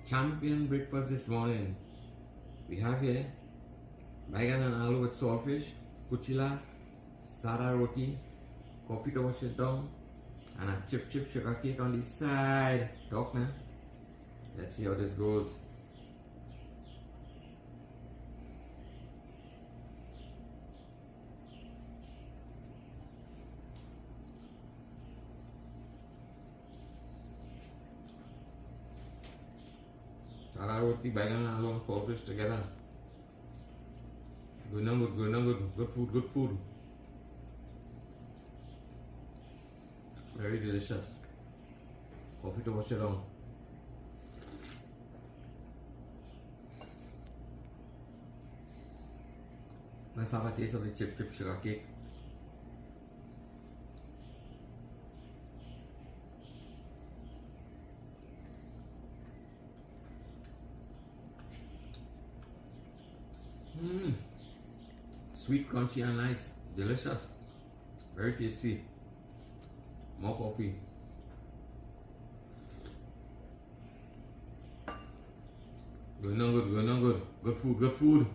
champion breakfast this morning. We have here baigan and aloo with saltfish, kuchila, sada roti, coffee to wash it down, and a chip sugar cake on the side. Talk man. Let's see how this goes. Sada roti, baigan and aloo and saltfish together. Good and good, good and good. Good food, good food. Very delicious. Coffee to wash it down. Let's have a taste of the chip sugar cake. Sweet, crunchy and nice. Delicious. Very tasty. More coffee. Good and good, good and good. Good food, good food.